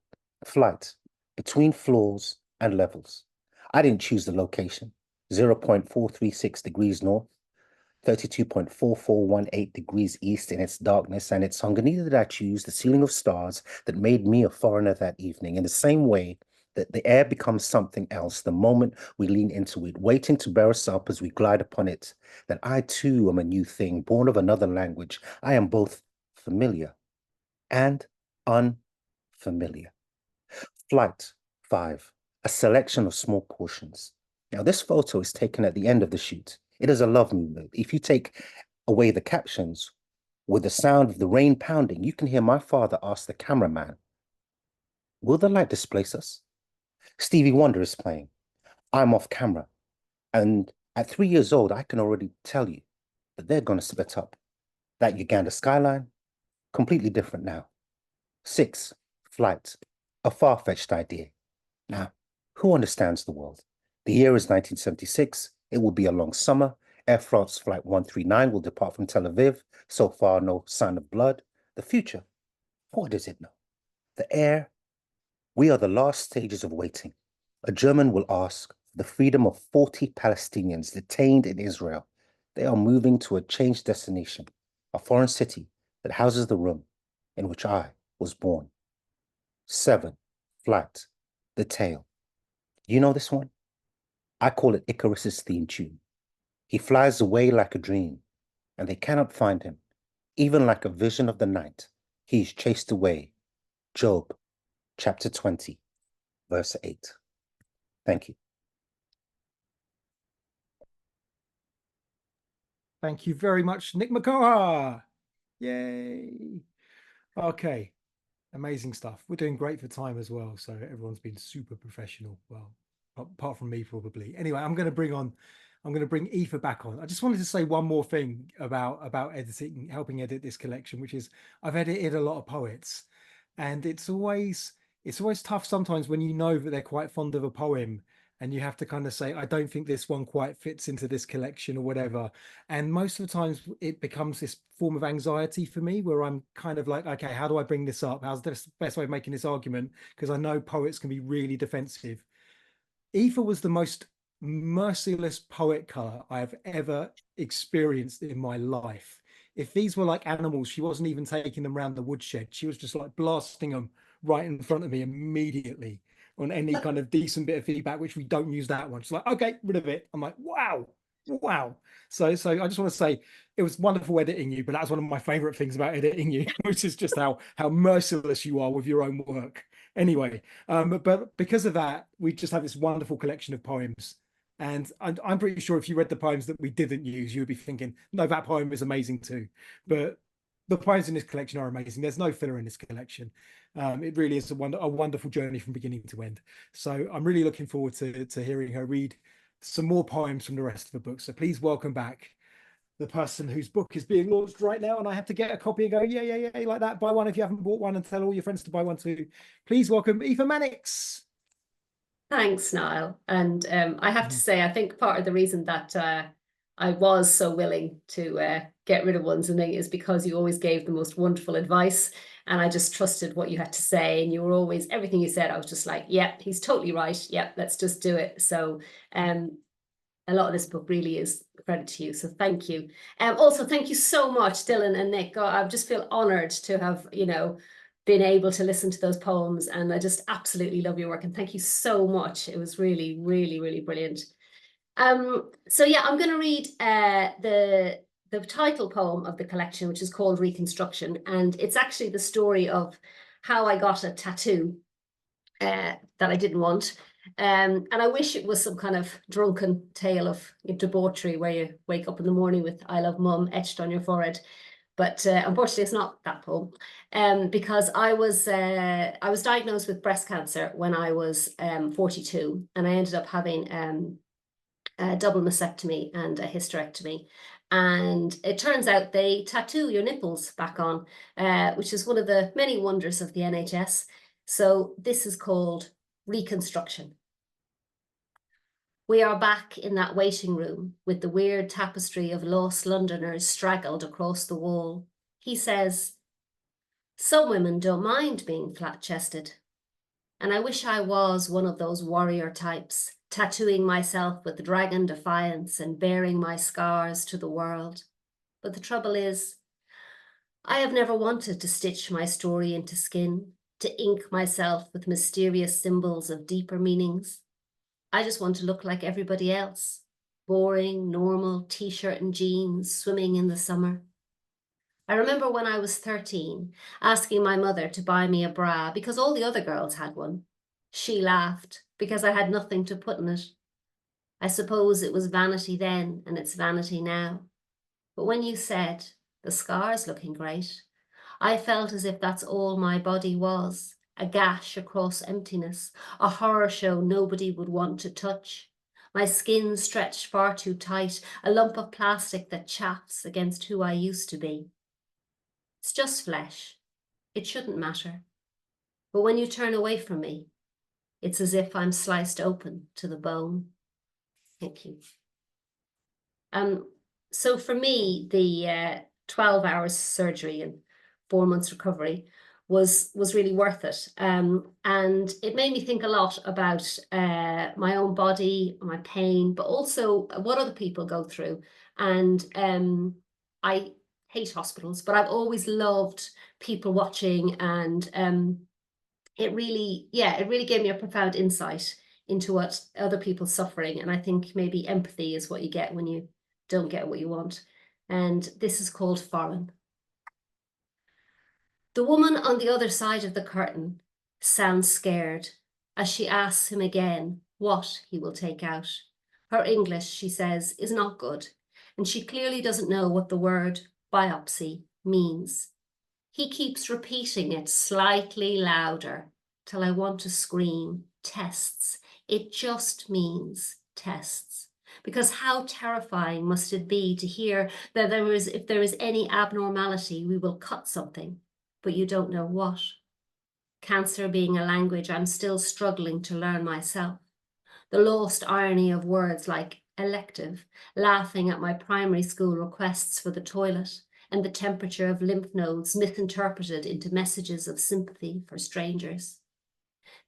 flight, between floors and levels. I didn't choose the location. 0.436 degrees north, 32.4418 degrees east in its darkness and its hunger. Neither did I choose the ceiling of stars that made me a foreigner that evening. In the same way that the air becomes something else the moment we lean into it, waiting to bear us up as we glide upon it, that I too am a new thing, born of another language. I am both familiar and unfamiliar. Flight 5, a selection of small portions. Now, this photo is taken at the end of the shoot. It is a love movement. If you take away the captions, with the sound of the rain pounding, you can hear my father ask the cameraman, will the light displace us? Stevie Wonder is playing. I'm off camera. And at 3 years old, I can already tell you that they're going to split up. That Uganda skyline, completely different now. 6, flight, a far-fetched idea. Now, who understands the world? The year is 1976. It will be a long summer. Air France Flight 139 will depart from Tel Aviv. So far, no sign of blood. The future, what does it know? The air, we are the last stages of waiting. A German will ask the freedom of 40 Palestinians detained in Israel. They are moving to a changed destination, a foreign city that houses the room in which I was born. 7, flight, the tale. You know this one? I call it Icarus's theme tune. He flies away like a dream, and they cannot find him. Even like a vision of the night, he is chased away. Job, chapter 20, verse 8. Thank you. Thank you very much, Nick Makoha. Yay. Okay. Amazing stuff. We're doing great for time as well. So everyone's been super professional. Well, apart from me, probably. Anyway, I'm going to bring Aoife back on. I just wanted to say one more thing about editing, helping edit this collection, which is I've edited a lot of poets, and it's always tough sometimes when you know that they're quite fond of a poem and you have to kind of say, I don't think this one quite fits into this collection or whatever. And most of the times it becomes this form of anxiety for me where I'm kind of like, okay, how do I bring this up? How's the best way of making this argument? Because I know poets can be really defensive. Aoife was the most merciless poet color I have ever experienced in my life. If these were like animals, she wasn't even taking them around the woodshed. She was just like blasting them right in front of me immediately on any kind of decent bit of feedback, which we don't use that one. She's like, okay, rid of it. I'm like, wow. So I just want to say it was wonderful editing you, but that's one of my favorite things about editing you, which is just how merciless you are with your own work. Anyway, but because of that, we just have this wonderful collection of poems. And I'm pretty sure if you read the poems that we didn't use, you would be thinking, no, that poem is amazing too. But the poems in this collection are amazing. There's no filler in this collection. It really is a wonderful journey from beginning to end. So I'm really looking forward to hearing her read some more poems from the rest of the book. So please welcome back the person whose book is being launched right now, and I have to get a copy and go, yeah, like that. Buy one if you haven't bought one, and tell all your friends to buy one too. Please welcome Aoife Mannix. Thanks, Niall. And I have to say, I think part of the reason that I was so willing to get rid of one something is because you always gave the most wonderful advice, and I just trusted what you had to say. And you were always, everything you said, I was just like, yeah, he's totally right. Yeah, let's just do it. So a lot of this book really is credit to you. So thank you. Also, thank you so much, Dillon and Nick. I just feel honored to have, been able to listen to those poems, and I just absolutely love your work, and thank you so much. It was really, really, really brilliant. So yeah, I'm going to read the title poem of the collection, which is called Reconstruction, and it's actually the story of how I got a tattoo. that I didn't want. And I wish it was some kind of drunken tale of debauchery where you wake up in the morning with "I love mum" etched on your forehead. But unfortunately, it's not that poem, because I was diagnosed with breast cancer when I was 42, and I ended up having a double mastectomy and a hysterectomy. And it turns out they tattoo your nipples back on, which is one of the many wonders of the NHS. So this is called Reconstruction. We are back in that waiting room with the weird tapestry of lost Londoners straggled across the wall. He says, "Some women don't mind being flat-chested. And I wish I was one of those warrior types, tattooing myself with dragon defiance and bearing my scars to the world. But the trouble is, I have never wanted to stitch my story into skin, to ink myself with mysterious symbols of deeper meanings. I just want to look like everybody else, boring, normal t-shirt and jeans, swimming in the summer. I remember when I was 13, asking my mother to buy me a bra because all the other girls had one. She laughed because I had nothing to put in it. I suppose it was vanity then and it's vanity now. But when you said, the scar's looking great, I felt as if that's all my body was, a gash across emptiness, a horror show nobody would want to touch. My skin stretched far too tight, a lump of plastic that chafes against who I used to be. It's just flesh. It shouldn't matter. But when you turn away from me, it's as if I'm sliced open to the bone. Thank you. So for me, the 12 hours surgery and 4 months recovery was really worth it. And it made me think a lot about my own body, my pain, but also what other people go through. And I hate hospitals, but I've always loved people watching, and it really gave me a profound insight into what other people's suffering. And I think maybe empathy is what you get when you don't get what you want. And this is called Foreign. The woman on the other side of the curtain sounds scared as she asks him again what he will take out. Her English, she says, is not good, and she clearly doesn't know what the word biopsy means. He keeps repeating it slightly louder till I want to scream. Tests. It just means tests. Because how terrifying must it be to hear that if there is any abnormality, we will cut something, but you don't know what. Cancer being a language I'm still struggling to learn myself. The lost irony of words like elective, laughing at my primary school requests for the toilet, and the temperature of lymph nodes misinterpreted into messages of sympathy for strangers.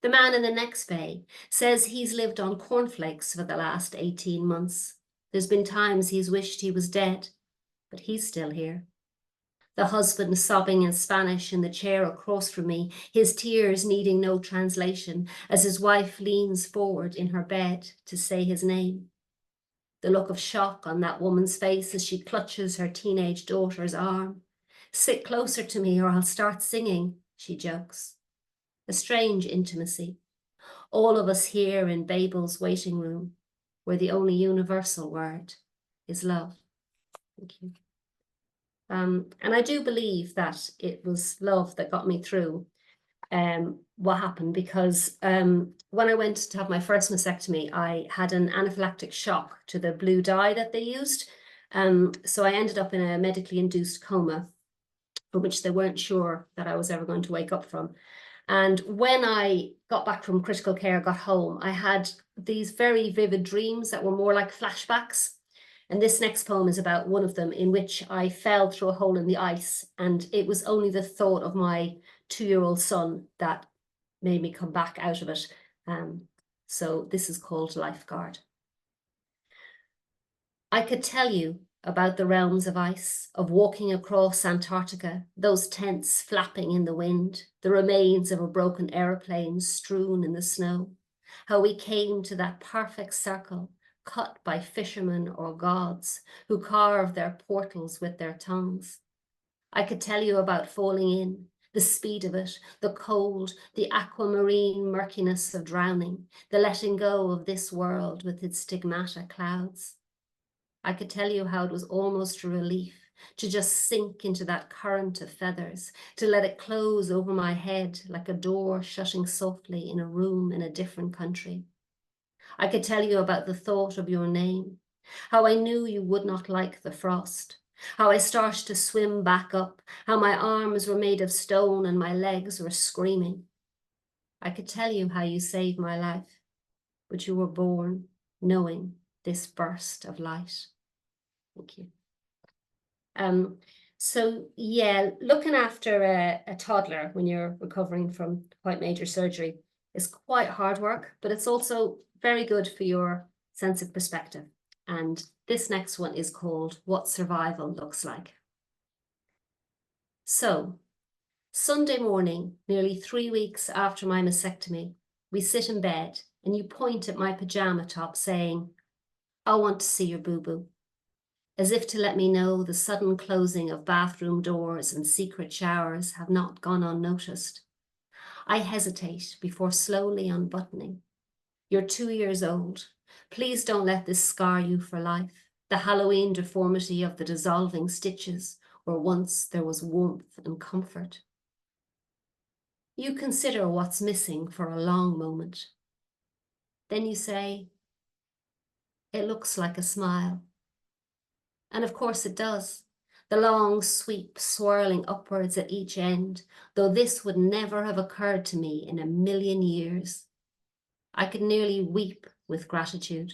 The man in the next bay says he's lived on cornflakes for the last 18 months. There's been times he's wished he was dead, but he's still here. The husband sobbing in Spanish in the chair across from me, his tears needing no translation as his wife leans forward in her bed to say his name. The look of shock on that woman's face as she clutches her teenage daughter's arm. "Sit closer to me or I'll start singing," she jokes. A strange intimacy. All of us here in Babel's waiting room, where the only universal word is love. Thank you. And I do believe that it was love that got me through what happened, because when I went to have my first mastectomy, I had an anaphylactic shock to the blue dye that they used. So I ended up in a medically induced coma, for which they weren't sure that I was ever going to wake up from. And when I got back from critical care, got home, I had these very vivid dreams that were more like flashbacks. And this next poem is about one of them, in which I fell through a hole in the ice, and it was only the thought of my 2-year-old son that made me come back out of it. So this is called Lifeguard. I could tell you about the realms of ice, of walking across Antarctica, those tents flapping in the wind, the remains of a broken aeroplane strewn in the snow, how we came to that perfect circle cut by fishermen or gods who carved their portals with their tongues. I could tell you about falling in, the speed of it, the cold, the aquamarine murkiness of drowning, the letting go of this world with its stigmata clouds. I could tell you how it was almost a relief to just sink into that current of feathers, to let it close over my head like a door shutting softly in a room in a different country. I could tell you about the thought of your name, how I knew you would not like the frost, how I started to swim back up, how my arms were made of stone and my legs were screaming. I could tell you how you saved my life, but you were born knowing this burst of light. Thank you. So yeah, looking after a toddler when you're recovering from quite major surgery is quite hard work, but it's also very good for your sense of perspective. And this next one is called What Survival Looks Like. So, Sunday morning, nearly 3 weeks after my mastectomy, we sit in bed and you point at my pajama top saying, I want to see your boo-boo, as if to let me know the sudden closing of bathroom doors and secret showers have not gone unnoticed. I hesitate before slowly unbuttoning. You're 2 years old. Please don't let this scar you for life. The Halloween deformity of the dissolving stitches, where once there was warmth and comfort. You consider what's missing for a long moment. Then you say, it looks like a smile. And of course it does. The long sweep swirling upwards at each end, though this would never have occurred to me in a million years. I could nearly weep with gratitude,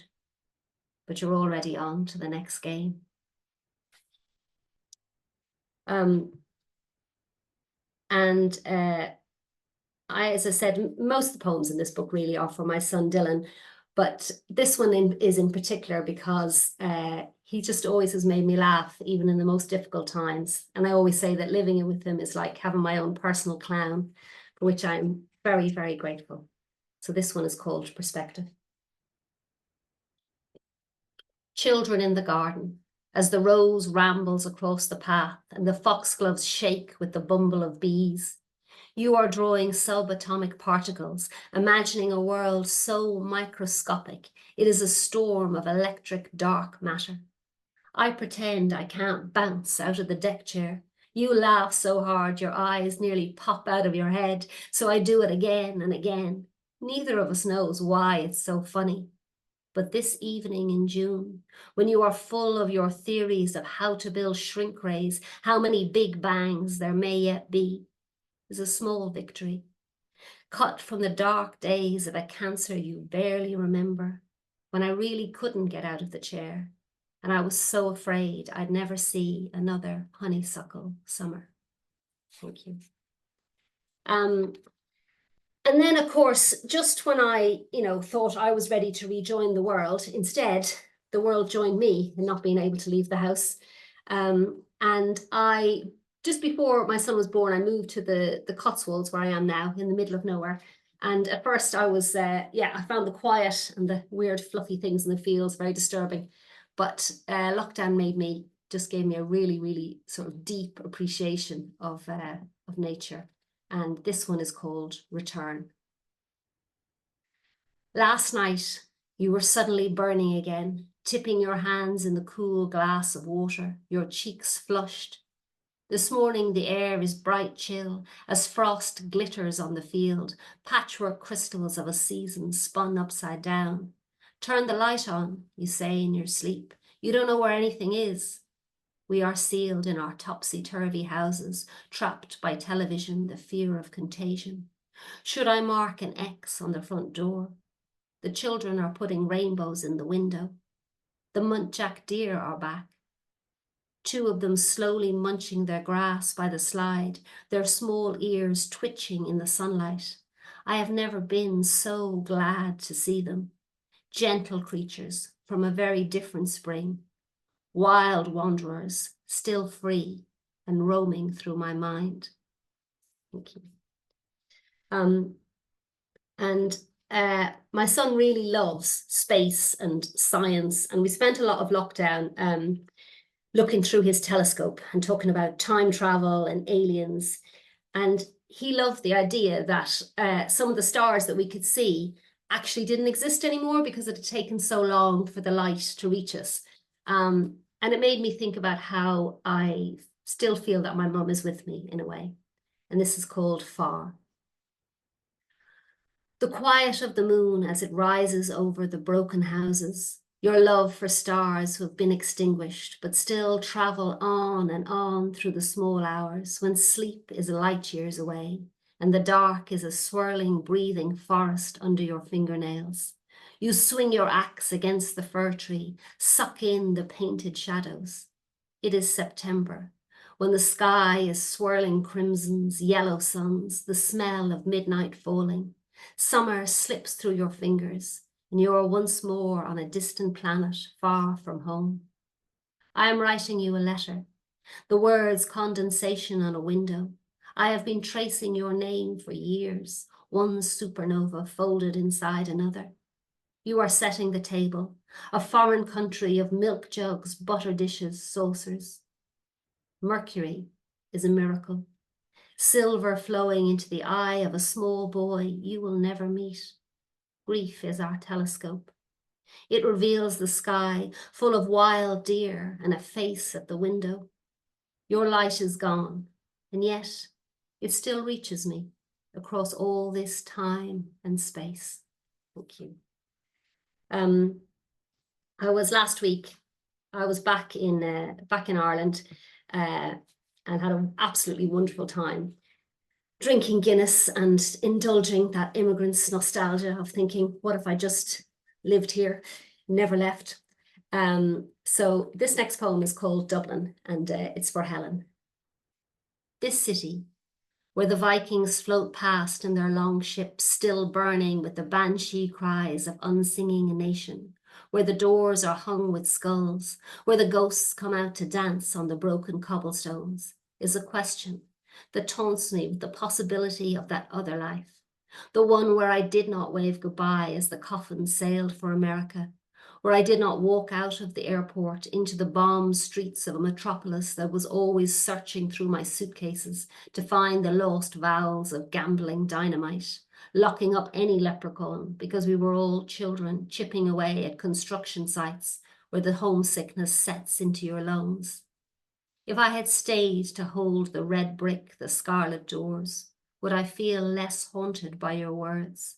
but you're already on to the next game. As I said, most of the poems in this book really are for my son Dylan, but this one is in particular because he just always has made me laugh, even in the most difficult times. And I always say that living with him is like having my own personal clown, for which I'm very, very grateful. So this one is called Perspective. Children in the garden, as the rose rambles across the path and the foxgloves shake with the bumble of bees. You are drawing subatomic particles, imagining a world so microscopic it is a storm of electric dark matter. I pretend I can't bounce out of the deck chair. You laugh so hard your eyes nearly pop out of your head, so I do it again and again. Neither of us knows why it's so funny. But this evening in June, when you are full of your theories of how to build shrink rays, how many big bangs there may yet be, is a small victory, cut from the dark days of a cancer you barely remember, when I really couldn't get out of the chair, and I was so afraid I'd never see another honeysuckle summer. Thank you. And then, of course, just when I, thought I was ready to rejoin the world, instead, the world joined me in not being able to leave the house. And just before my son was born, I moved to the Cotswolds, where I am now, in the middle of nowhere. And at first I was, I found the quiet and the weird fluffy things in the fields very disturbing. But lockdown gave me a really, really sort of deep appreciation of nature. And this one is called Return. Last night, you were suddenly burning again, tipping your hands in the cool glass of water, your cheeks flushed. This morning, the air is bright chill as frost glitters on the field, patchwork crystals of a season spun upside down. Turn the light on, you say in your sleep. You don't know where anything is. We are sealed in our topsy-turvy houses, trapped by television, the fear of contagion. Should I mark an X on the front door? The children are putting rainbows in the window. The muntjac deer are back. 2 of them slowly munching their grass by the slide, their small ears twitching in the sunlight. I have never been so glad to see them. Gentle creatures from a very different spring. Wild wanderers, still free and roaming through my mind. Thank you. My son really loves space and science, and we spent a lot of lockdown looking through his telescope and talking about time travel and aliens. And he loved the idea that some of the stars that we could see actually didn't exist anymore because it had taken so long for the light to reach us. And it made me think about how I still feel that my mum is with me in a way. And this is called Far. The quiet of the moon as it rises over the broken houses, your love for stars who have been extinguished, but still travel on and on through the small hours when sleep is light years away and the dark is a swirling, breathing forest under your fingernails. You swing your axe against the fir tree, suck in the painted shadows. It is September, when the sky is swirling crimsons, yellow suns, the smell of midnight falling. Summer slips through your fingers, and you are once more on a distant planet far from home. I am writing you a letter, the words condensation on a window. I have been tracing your name for years, one supernova folded inside another. You are setting the table, a foreign country of milk jugs, butter dishes, saucers. Mercury is a miracle. Silver flowing into the eye of a small boy you will never meet. Grief is our telescope. It reveals the sky full of wild deer and a face at the window. Your light is gone, and yet it still reaches me across all this time and space. Thank you. I was last week, I was back in Ireland and had an absolutely wonderful time drinking Guinness and indulging that immigrant's nostalgia of thinking, what if I just lived here, never left? So this next poem is called Dublin, and it's for Helen. This city, where the Vikings float past in their long ships, still burning with the banshee cries of unsinging nation, where the doors are hung with skulls, where the ghosts come out to dance on the broken cobblestones, is a question that taunts me with the possibility of that other life, the one where I did not wave goodbye as the coffin sailed for America, where I did not walk out of the airport into the bombed streets of a metropolis that was always searching through my suitcases to find the lost vowels of gambling dynamite, locking up any leprechaun because we were all children chipping away at construction sites where the homesickness sets into your lungs. If I had stayed to hold the red brick, the scarlet doors, would I feel less haunted by your words?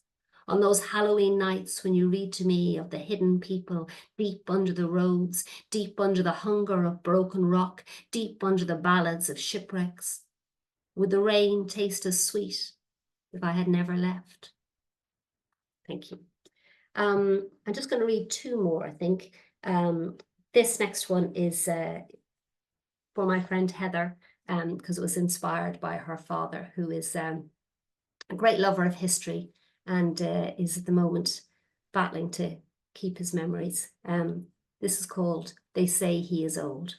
On those Halloween nights when you read to me of the hidden people deep under the roads, deep under the hunger of broken rock, deep under the ballads of shipwrecks, would the rain taste as sweet if I had never left? Thank you. I'm just going to read two more, I think. This next one is for my friend Heather, because it was inspired by her father, who is a great lover of history and is at the moment battling to keep his memories. This is called They Say He Is Old.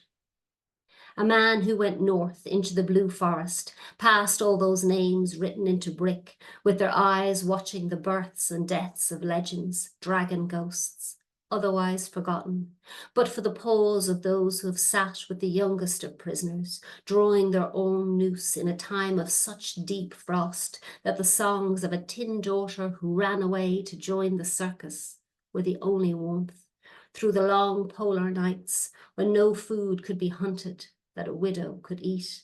A man who went north into the blue forest, past all those names written into brick, with their eyes watching the births and deaths of legends, dragon ghosts, otherwise forgotten, but for the pause of those who have sat with the youngest of prisoners, drawing their own noose in a time of such deep frost that the songs of a tin daughter who ran away to join the circus were the only warmth, through the long polar nights when no food could be hunted that a widow could eat.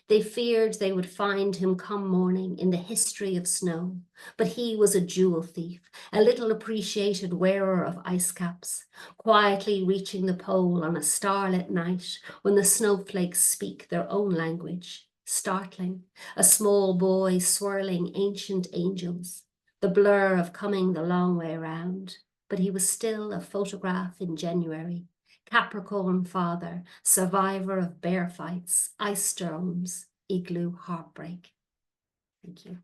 They feared they would find him come morning in the history of snow, but he was a jewel thief, a little appreciated wearer of ice caps, quietly reaching the pole on a starlit night when the snowflakes speak their own language, startling, a small boy swirling ancient angels, the blur of coming the long way round, but he was still a photograph in January, Capricorn father, survivor of bear fights, ice storms, igloo heartbreak. Thank you.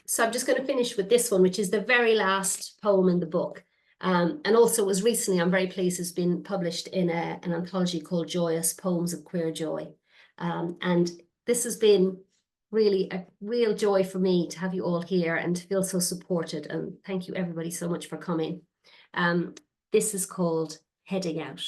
So I'm just going to finish with this one, which is the very last poem in the book. And also was recently, I'm very pleased, has been published in an anthology called Joyous Poems of Queer Joy. And this has been really a real joy for me to have you all here and to feel so supported. And thank you everybody so much for coming. This is called Heading Out.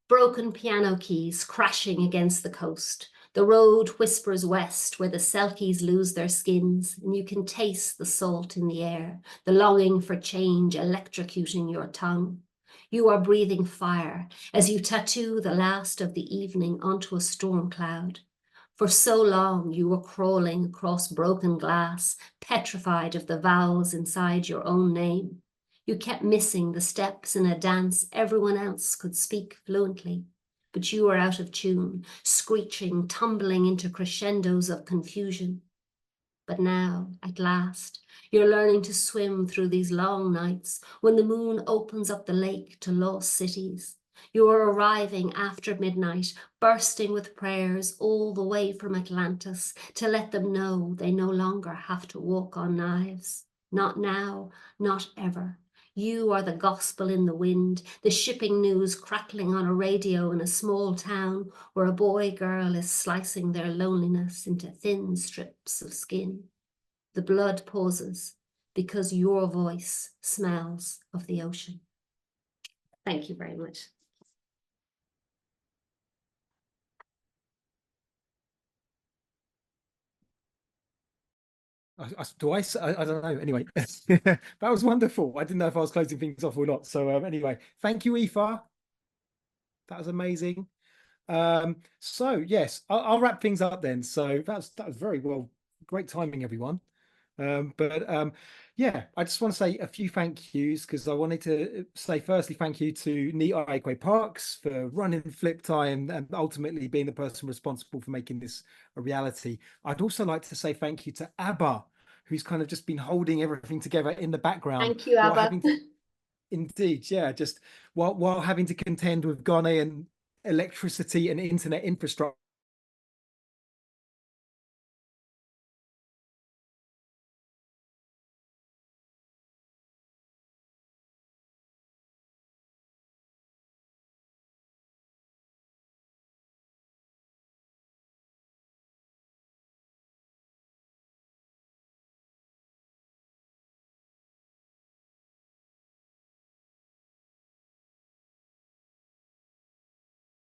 Broken piano keys crashing against the coast, The road whispers west where the selkies lose their skins, and you can taste the salt in the air, the longing for change electrocuting your tongue. You are breathing fire as you tattoo the last of the evening onto a storm cloud. For so long you were crawling across broken glass, petrified of the vowels inside your own name. You kept missing the steps in a dance everyone else could speak fluently. But you were out of tune, screeching, tumbling into crescendos of confusion. But now, at last, you're learning to swim through these long nights when the moon opens up the lake to lost cities. You are arriving after midnight, bursting with prayers all the way from Atlantis to let them know they no longer have to walk on knives. Not now, not ever. You are the gospel in the wind, the shipping news crackling on a radio in a small town where a boy-girl is slicing their loneliness into thin strips of skin. The blood pauses because your voice smells of the ocean. Thank you very much. I don't know. Anyway, that was wonderful. I didn't know if I was closing things off or not. So anyway, thank you, Aoife. That was amazing. So yes, I'll wrap things up then. So that was very well, great timing, everyone. Yeah, I just want to say a few thank yous because I wanted to say firstly thank you to Niall Parks for running Flip Tie and ultimately being the person responsible for making this a reality. I'd also like to say thank you to Abba, who's kind of just been holding everything together in the background. Thank you, Abba. Indeed, yeah, just while having to contend with Ghanaian electricity and internet infrastructure